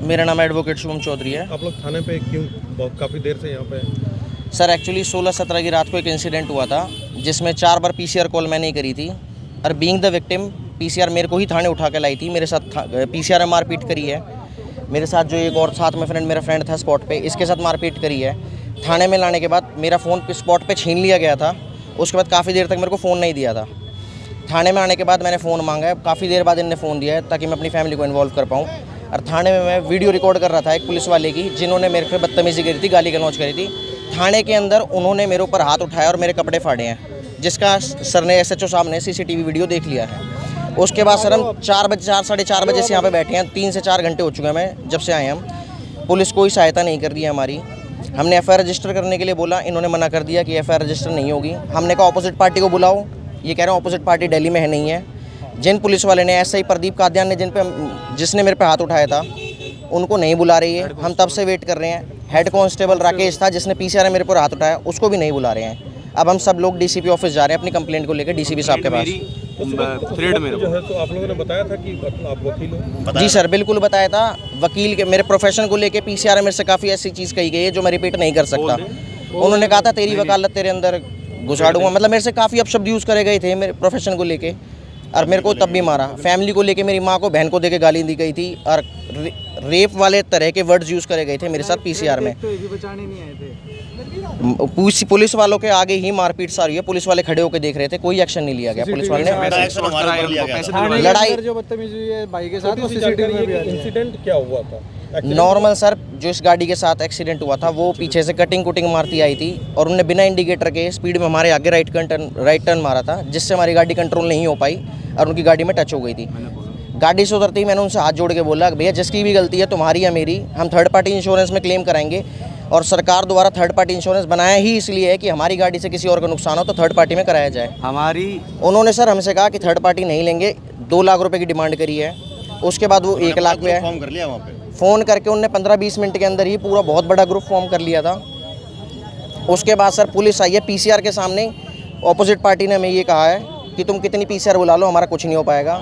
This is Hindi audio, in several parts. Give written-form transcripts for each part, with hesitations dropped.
मेरा नाम एडवोकेट शुभम चौधरी है। आप लोग थाने पे क्यों काफ़ी देर से यहाँ पे? सर एक्चुअली 16-17 की रात को एक इंसिडेंट हुआ था जिसमें 4 बार पीसीआर कॉल मैंने ही करी थी और बीइंग द विक्टिम पीसीआर मेरे को ही थाने उठा के लाई थी। मेरे साथ पीसीआर में मारपीट करी है। मेरे साथ जो एक और साथ में मेरा फ्रेंड था स्पॉट पे, इसके साथ मारपीट करी है। थाने में लाने के बाद मेरा फ़ोन स्पॉट पे छीन लिया गया था। उसके बाद काफ़ी देर तक मेरे को फ़ोन नहीं दिया था। थाने में आने के बाद मैंने फ़ोन मांगा है, काफ़ी देर बाद इनने फ़ोन दिया है ताकि मैं अपनी फैमिली को इन्वॉल्व कर पाऊँ। और थाने में मैं वीडियो रिकॉर्ड कर रहा था एक पुलिस वाले की, जिन्होंने मेरे पे बदतमीज़ी करी थी, गाली गलौज करी थी। थाने के अंदर उन्होंने मेरे ऊपर हाथ उठाया और मेरे कपड़े फाड़े हैं, जिसका सर ने SHO साहब ने CCTV वीडियो देख लिया है। उसके बाद सर हम 4 साढ़े 4 बजे से यहाँ पे बैठे हैं। 3 से 4 घंटे हो चुके हैं मैं जब से आए हम। पुलिस कोई सहायता नहीं कर रही है हमारी। हमने FIR रजिस्टर करने के लिए बोला, इन्होंने मना कर दिया कि FIR रजिस्टर नहीं होगी। हमने कहा ऑपोजिट पार्टी को बुलाओ, ये कह रहे हैं ऑपोजिट पार्टी दिल्ली में है नहीं है। जिन पुलिस वाले ने SI प्रदीप कादियान ने जिसने मेरे पे हाथ उठाया था उनको नहीं बुला रही है। हम तब से वेट कर रहे हैं। हेड कांस्टेबल राकेश था जिसने पीसीआर मेरे पर हाथ उठाया, उसको भी नहीं बुला रहे हैं। अब हम सब लोग DCP ऑफिस जा रहे हैं अपनी कंप्लेंट को लेकर DCP साहब के पास। थ्रेड में जो है तो आप लोगों ने बताया था कि आप वकील हो? जी सर, बिल्कुल बताया था। वकील के मेरे प्रोफेशन को लेके पीसीआर मेरे से काफ़ी ऐसी चीज़ कही गई है जो मैं रिपीट नहीं कर सकता। उन्होंने कहा था तेरी वकालत तेरे अंदर घुसाड़ूंगा, मतलब मेरे से काफ़ी अपशब्द यूज़ करे गए थे मेरे प्रोफेशन को लेके। और मेरे को तब भी मारा। फैमिली को लेके मेरी माँ को, बहन को देके गाली दी गई थी और रेप वाले तरह के वर्ड्स यूज़ करे गए थे मेरे साथ पीसीआर में। पुलिस वालों के आगे ही मारपीट सारी है। पुलिस वाले खड़े होकर देख रहे थे, कोई एक्शन नहीं लिया गया। पुलिस वाले ने लड़ाई जो बदतमीजी है भाई के साथ, इंसिडेंट क्या हुआ था? नॉर्मल सर, जो इस गाड़ी के साथ एक्सीडेंट हुआ था वो पीछे से कटिंग कुटिंग मारती आई थी और उन्होंने बिना इंडिकेटर के स्पीड में हमारे आगे राइट टर्न मारा था, जिससे हमारी गाड़ी कंट्रोल नहीं हो पाई और उनकी गाड़ी में टच हो गई थी। गाड़ी से उतरते ही मैंने उनसे हाथ जोड़ के बोला भैया जिसकी भी गलती है, तुम्हारी या मेरी, हम थर्ड पार्टी इंश्योरेंस में क्लेम कराएंगे। और सरकार द्वारा थर्ड पार्टी इंश्योरेंस बनाया ही इसलिए है कि हमारी गाड़ी से किसी और का नुकसान हो तो थर्ड पार्टी में कराया जाए। उन्होंने सर हमसे कहा कि थर्ड पार्टी नहीं लेंगे, 2 लाख रुपए की डिमांड करी है। उसके बाद वो 1 लाख पे है। फॉर्म कर लिया वहाँ पे? फ़ोन करके उनने 15-20 मिनट के अंदर ही पूरा बहुत बड़ा ग्रुप फॉर्म कर लिया था। उसके बाद सर पुलिस आई है पीसीआर के सामने। ऑपोजिट पार्टी ने हमें ये कहा है कि तुम कितनी पीसीआर बुला लो, हमारा कुछ नहीं हो पाएगा,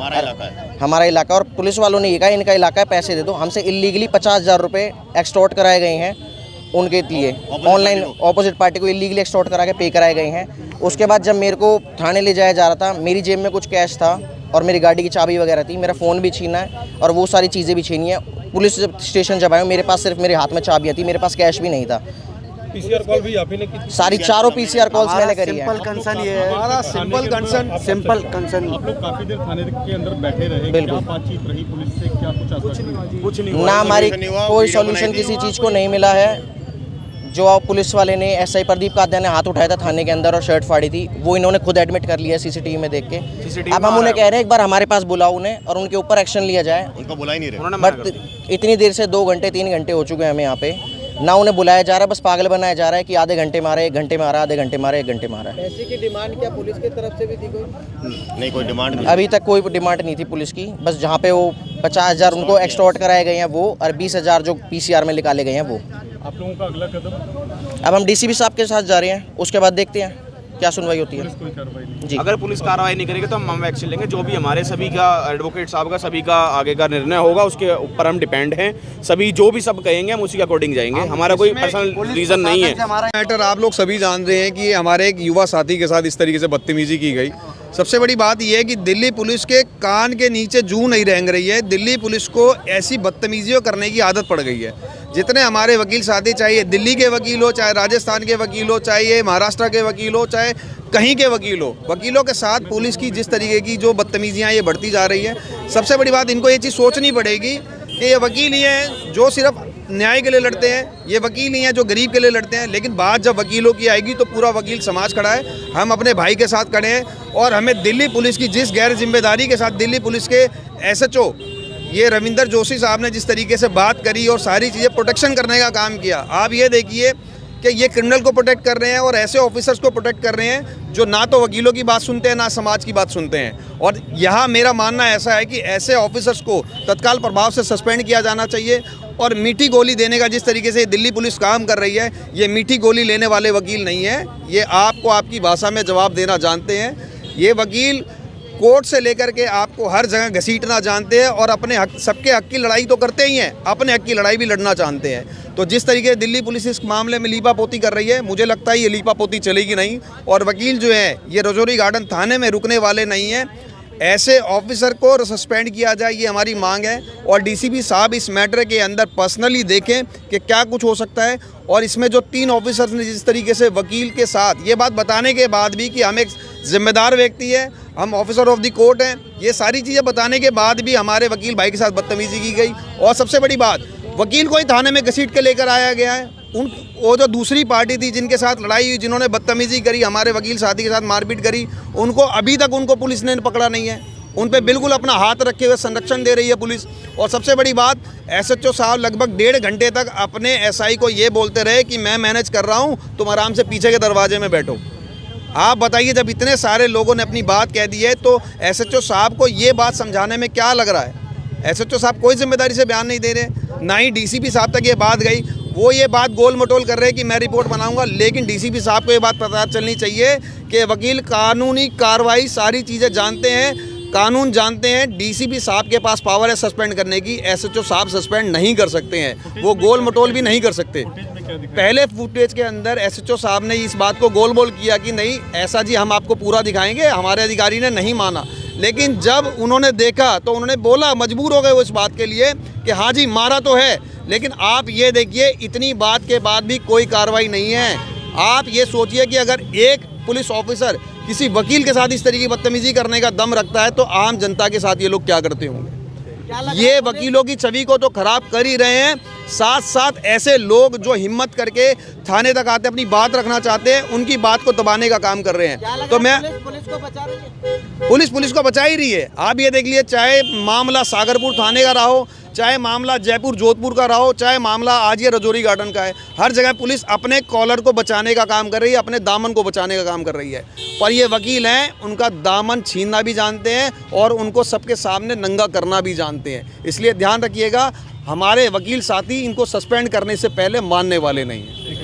हमारा इलाका। और पुलिस वालों ने ये कहा इनका इलाका है, पैसे दे दो। हमसे इलीगली 50,000 रुपये एक्सटॉर्ट कराए गए हैं उनके लिए। ऑनलाइन ऑपोजिट पार्टी को इलीगली एक्सटॉर्ट करा के पे कराए गए हैं। उसके बाद जब मेरे को थाने ले जाया जा रहा था, मेरी जेब में कुछ कैश था और मेरी गाड़ी की चाबी वगैरह थी। मेरा फ़ोन भी छीना है और वो सारी चीज़ें भी छीनी है। पुलिस स्टेशन जब आए मेरे पास सिर्फ मेरे हाथ में चाबियाँ थी, मेरे पास कैश भी नहीं था। पीसीआर कॉल भी आप ही ने की? सारी चारों पीसीआर कॉल्स मैंने करी है। सिंपल कंसर्न ये है, हमारा सिंपल कंसर्न। आप लोग काफी देर थाने के अंदर बैठे रहे, क्या बातचीत रही पुलिस से? क्या कुछ नहीं ना, हमारी कोई सॉल्यूशन किसी चीज़ को नहीं मिला है। जो पुलिस वाले ने SI प्रदीप कादियान ने हाथ उठाया था थाने के अंदर और शर्ट फाड़ी थी, वो इन्होंने खुद एडमिट कर लिया CCTV में देख के। अब हम उन्हें कह रहे हैं एक बार हमारे पास बुलाओ उन्हें और उनके ऊपर एक्शन लिया जाए। उनको बुला ही नहीं रहे। बट इतनी देर से 2 घंटे 3 घंटे हो चुके हैं हमें यहाँ पे, ना उन्हें बुलाया जा रहा है, बस पागल बनाया जा रहा है कि आधे घंटे मारा, 1 घंटे मारा, आधे घंटे मारा, 1 घंटे मारा। पैसे की डिमांड क्या पुलिस की तरफ से भी थी कोई? नहीं, कोई डिमांड नहीं। अभी तक कोई डिमांड नहीं थी पुलिस की। बस जहाँ पे वो 50,000 उनको एक्सटॉर्ट कराए गए हैं वो, और 20,000 जो पीसीआर में निकाले गए हैं वो। आप लोगों का अगला कदम? अब हम DCP साहब के साथ जा रहे हैं, उसके बाद देखते हैं क्या सुनवाई होती है। कोई कार्रवाई नहीं? जी, अगर पुलिस कार्रवाई नहीं करेगी तो हम एक्शन लेंगे। जो भी हमारे सभी का एडवोकेट साहब का सभी का आगे का निर्णय होगा उसके ऊपर हम डिपेंड हैं। सभी जो भी सब कहेंगे हम उसी के अकॉर्डिंग जाएंगे। हमारा कोई पर्सनल रीज़न नहीं है। मैटर आप लोग सभी जान रहे हैं कि हमारे एक युवा साथी के साथ इस तरीके से बदतमीजी की गई। सबसे बड़ी बात यह है कि दिल्ली पुलिस के कान के नीचे जूं नहीं रेंग रही है। दिल्ली पुलिस को ऐसी बदतमीजियों करने की आदत पड़ गई है। जितने हमारे वकील साथी, चाहे दिल्ली के वकील हो, चाहे राजस्थान के वकील हो, चाहे महाराष्ट्र के वकील हो, चाहे कहीं के वकील हो, वकीलों के साथ पुलिस की जिस तरीके की जो बदतमीजियाँ ये बढ़ती जा रही है। सबसे बड़ी बात इनको ये चीज़ सोचनी पड़ेगी कि ये वकील ही हैं जो सिर्फ न्याय के लिए लड़ते हैं, ये वकील ही हैं जो गरीब के लिए लड़ते हैं। लेकिन बात जब वकीलों की आएगी तो पूरा वकील समाज खड़ा है। हम अपने भाई के साथ खड़े हैं और हमें दिल्ली पुलिस की जिस गैर जिम्मेदारी के साथ दिल्ली पुलिस के SHO ये रविंदर जोशी साहब ने जिस तरीके से बात करी और सारी चीज़ें प्रोटेक्शन करने का काम किया, आप ये देखिए कि ये क्रिमिनल को प्रोटेक्ट कर रहे हैं और ऐसे ऑफिसर्स को प्रोटेक्ट कर रहे हैं जो ना तो वकीलों की बात सुनते हैं ना समाज की बात सुनते हैं। और यहाँ मेरा मानना ऐसा है कि ऐसे ऑफिसर्स को तत्काल प्रभाव से सस्पेंड किया जाना चाहिए। और मीठी गोली देने का जिस तरीके से दिल्ली पुलिस काम कर रही है, ये मीठी गोली लेने वाले वकील नहीं है। ये आपको आपकी भाषा में जवाब देना जानते हैं। ये वकील कोर्ट से लेकर के आपको हर जगह घसीटना जानते हैं और अपने हक, सबके हक की लड़ाई तो करते ही हैं, अपने हक की लड़ाई भी लड़ना जानते हैं। तो जिस तरीके से दिल्ली पुलिस इस मामले में लीपापोती कर रही है, मुझे लगता है ये लीपापोती चलेगी नहीं। और वकील जो है ये रजौरी गार्डन थाने में रुकने वाले नहीं हैं। ऐसे ऑफिसर को सस्पेंड किया जाए, ये हमारी मांग है। और डीसीपी साहब इस मैटर के अंदर पर्सनली देखें कि क्या कुछ हो सकता है। और इसमें जो 3 ऑफिसर्स ने जिस तरीके से वकील के साथ ये बात बताने के बाद भी कि हम एक जिम्मेदार व्यक्ति है, हम ऑफिसर ऑफ द कोर्ट हैं, ये सारी चीज़ें बताने के बाद भी हमारे वकील भाई के साथ बदतमीजी की गई। और सबसे बड़ी बात, वकील को ही थाने में घसीट के लेकर आया गया है। वो जो दूसरी पार्टी थी जिनके साथ लड़ाई हुई, जिन्होंने बदतमीजी करी, हमारे वकील साथी के साथ मारपीट करी, उनको अभी तक उनको पुलिस ने पकड़ा नहीं है। उन पे बिल्कुल अपना हाथ रखे हुए संरक्षण दे रही है पुलिस। और सबसे बड़ी बात, एसएचओ साहब लगभग 1.5 घंटे तक अपने एसआई को ये बोलते रहे कि मैं मैनेज कर रहा हूँ, तुम आराम से पीछे के दरवाजे में बैठो। आप बताइए, जब इतने सारे लोगों ने अपनी बात कह दी है तो एसएचओ साहब को ये बात समझाने में क्या लग रहा है? एसएचओ साहब कोई जिम्मेदारी से बयान नहीं दे रहे, ना ही डीसीपी साहब तक ये बात गई। वो ये बात गोल मटोल कर रहे हैं कि मैं रिपोर्ट बनाऊंगा, लेकिन डीसीपी साहब को ये बात पता चलनी चाहिए कि वकील कानूनी कार्रवाई सारी चीज़ें जानते हैं, कानून जानते हैं। डीसीपी साहब के पास पावर है सस्पेंड करने की, एसएचओ साहब सस्पेंड नहीं कर सकते हैं, वो गोल मटोल भी नहीं कर सकते। पहले फुटेज के अंदर एसएचओ साहब ने इस बात को गोल मोल किया कि नहीं ऐसा जी हम आपको पूरा दिखाएंगे, हमारे अधिकारी ने नहीं माना। लेकिन जब उन्होंने देखा तो उन्होंने बोला, मजबूर हो गए वो इस बात के लिए कि हाँ जी मारा तो है, लेकिन आप ये देखिए इतनी बात के बाद भी कोई कार्रवाई नहीं है। आप ये सोचिए कि अगर एक पुलिस ऑफिसर किसी वकील के साथ इस तरीके की बदतमीजी करने का दम रखता है तो आम जनता के साथ ये लोग क्या करते होंगे। ये वकीलों की छवि को तो खराब कर ही रहे हैं, साथ साथ ऐसे लोग जो हिम्मत करके थाने तक आते अपनी बात रखना चाहते हैं, उनकी बात को दबाने का काम कर रहे हैं। तो मैं पुलिस को बचा रही है, पुलिस को बचा ही रही है। आप ये देख लिए, चाहे मामला सागरपुर थाने का रहा हो, चाहे मामला जयपुर जोधपुर का रहा हो, चाहे मामला आज ये रजौरी गार्डन का है, हर जगह पुलिस अपने कॉलर को बचाने का काम कर रही है, अपने दामन को बचाने का काम कर रही है। पर ये वकील हैं, उनका दामन छीनना भी जानते हैं और उनको सबके सामने नंगा करना भी जानते हैं। इसलिए ध्यान रखिएगा, हमारे वकील साथी इनको सस्पेंड करने से पहले मानने वाले नहीं हैं।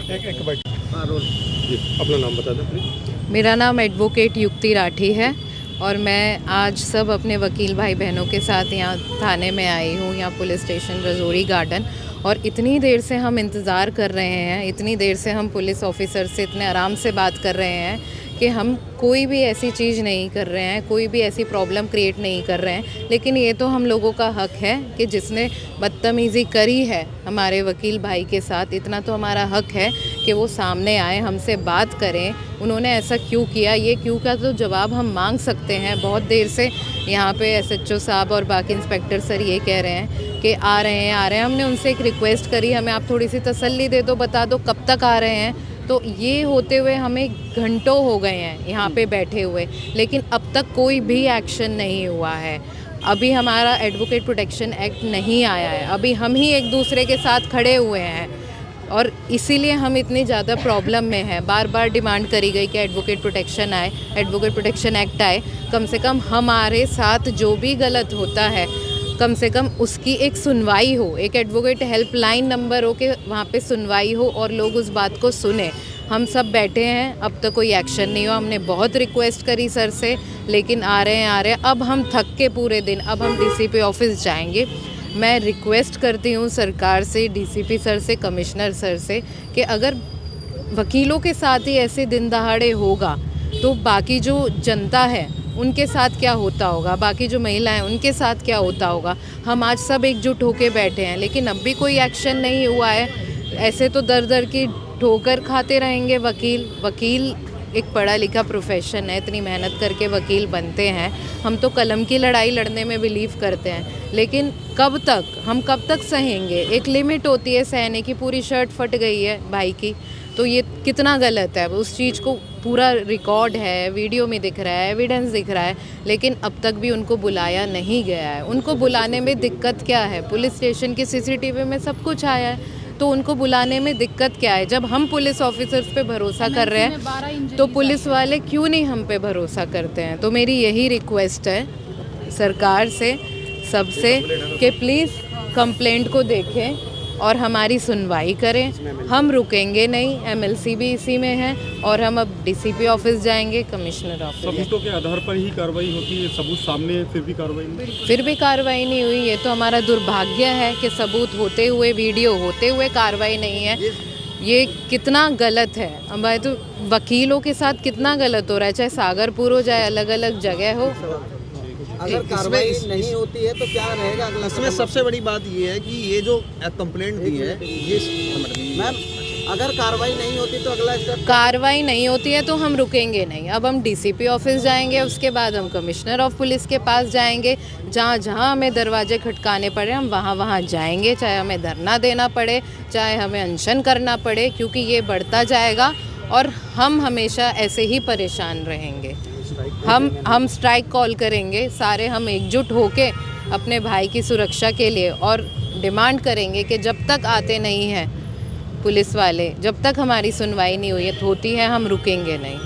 अपना नाम बता दें प्लीज। मेरा नाम एडवोकेट युक्ति राठी है और मैं आज सब अपने वकील भाई बहनों के साथ यहाँ थाने में आई हूँ, यहाँ पुलिस स्टेशन रजौरी गार्डन। और इतनी देर से हम इंतज़ार कर रहे हैं, इतनी देर से हम पुलिस ऑफिसर से इतने आराम से बात कर रहे हैं कि हम कोई भी ऐसी चीज़ नहीं कर रहे हैं, कोई भी ऐसी प्रॉब्लम क्रिएट नहीं कर रहे हैं। लेकिन ये तो हम लोगों का हक है कि जिसने बदतमीज़ी करी है हमारे वकील भाई के साथ, इतना तो हमारा हक है कि वो सामने आए, हमसे बात करें, उन्होंने ऐसा क्यों किया, ये क्यों का तो जवाब हम मांग सकते हैं। बहुत देर से यहाँ पे एसएचओ साहब और बाकी इंस्पेक्टर सर ये कह रहे हैं कि आ रहे हैं। हमने उनसे एक रिक्वेस्ट करी, हमें आप थोड़ी सी तसल्ली दे दो, बता दो कब तक आ रहे हैं। तो ये होते हुए हमें घंटों हो गए हैं यहाँ पे बैठे हुए, लेकिन अब तक कोई भी एक्शन नहीं हुआ है। अभी हमारा एडवोकेट प्रोटेक्शन एक्ट नहीं आया है, अभी हम ही एक दूसरे के साथ खड़े हुए हैं और इसीलिए हम इतनी ज़्यादा प्रॉब्लम में हैं। बार बार डिमांड करी गई कि एडवोकेट प्रोटेक्शन आए, एडवोकेट प्रोटेक्शन एक्ट आए, कम से कम हमारे साथ जो भी गलत होता है कम से कम उसकी एक सुनवाई हो, एक एडवोकेट हेल्पलाइन नंबर हो कि वहाँ पे सुनवाई हो और लोग उस बात को सुने। हम सब बैठे हैं, अब तक कोई एक्शन नहीं हुआ। हमने बहुत रिक्वेस्ट करी सर से, लेकिन आ रहे हैं। अब हम थक के पूरे दिन, अब हम डीसीपी ऑफिस जाएंगे। मैं रिक्वेस्ट करती हूँ सरकार से, डीसीपी सर से, कमिश्नर सर से कि अगर वकीलों के साथ ही ऐसे दिन दहाड़े होगा तो बाकी जो जनता है उनके साथ क्या होता होगा, बाकी जो महिलाएं उनके साथ क्या होता होगा। हम आज सब एकजुट होके बैठे हैं, लेकिन अब भी कोई एक्शन नहीं हुआ है। ऐसे तो दर दर की ठोकर खाते रहेंगे वकील एक पढ़ा लिखा प्रोफेशन है, इतनी मेहनत करके वकील बनते हैं। हम तो कलम की लड़ाई लड़ने में बिलीव करते हैं, लेकिन कब तक सहेंगे। एक लिमिट होती है सहने की। पूरी शर्ट फट गई है भाई की, तो ये कितना गलत है। उस चीज़ को पूरा रिकॉर्ड है, वीडियो में दिख रहा है, एविडेंस दिख रहा है, लेकिन अब तक भी उनको बुलाया नहीं गया है। उनको बुलाने में दिक्कत क्या है? पुलिस स्टेशन की सीसीटीवी में सब कुछ आया है, तो उनको बुलाने में दिक्कत क्या है? जब हम पुलिस ऑफिसर्स पे भरोसा कर रहे हैं तो पुलिस वाले क्यों नहीं हम पे भरोसा करते हैं? तो मेरी यही रिक्वेस्ट है सरकार से, सबसे, कि प्लीज़ कंप्लेंट को देखें और हमारी सुनवाई करें। हम रुकेंगे नहीं, एमएलसी भी इसी में है और हम अब डीसीपी ऑफिस जाएंगे, कमिश्नर ऑफिस। सबूतों के आधार पर ही कार्रवाई होती है, सबूत सामने फिर भी कार्रवाई नहीं? फिर भी कार्रवाई नहीं हुई। ये तो हमारा दुर्भाग्य है कि सबूत होते हुए, वीडियो होते हुए कार्रवाई नहीं है। ये कितना गलत है। हमारे तो वकीलों के साथ कितना गलत हो रहा है, चाहे सागरपुर हो, चाहे अलग अलग जगह हो। अगर कार्रवाई नहीं होती है तो क्या रहेगा अगला? इसमें सबसे बड़ी बात ये है कि ये जो कंप्लेंट दी है ये मैम, अगर कार्रवाई नहीं होती तो अगला स्टेप? कार्रवाई नहीं होती है तो हम रुकेंगे नहीं। अब हम डीसीपी ऑफिस जाएंगे, उसके बाद हम कमिश्नर ऑफ पुलिस के पास जाएंगे। जहाँ जहाँ हमें दरवाजे खटकाने पड़े हम वहाँ वहाँ जाएंगे, चाहे हमें धरना देना पड़े, चाहे हमें अनशन करना पड़े, क्योंकि ये बढ़ता जाएगा और हम हमेशा ऐसे ही परेशान रहेंगे। हम स्ट्राइक कॉल करेंगे, सारे हम एकजुट होके अपने भाई की सुरक्षा के लिए, और डिमांड करेंगे कि जब तक आते नहीं हैं पुलिस वाले, जब तक हमारी सुनवाई नहीं हुई होती है, हम रुकेंगे नहीं।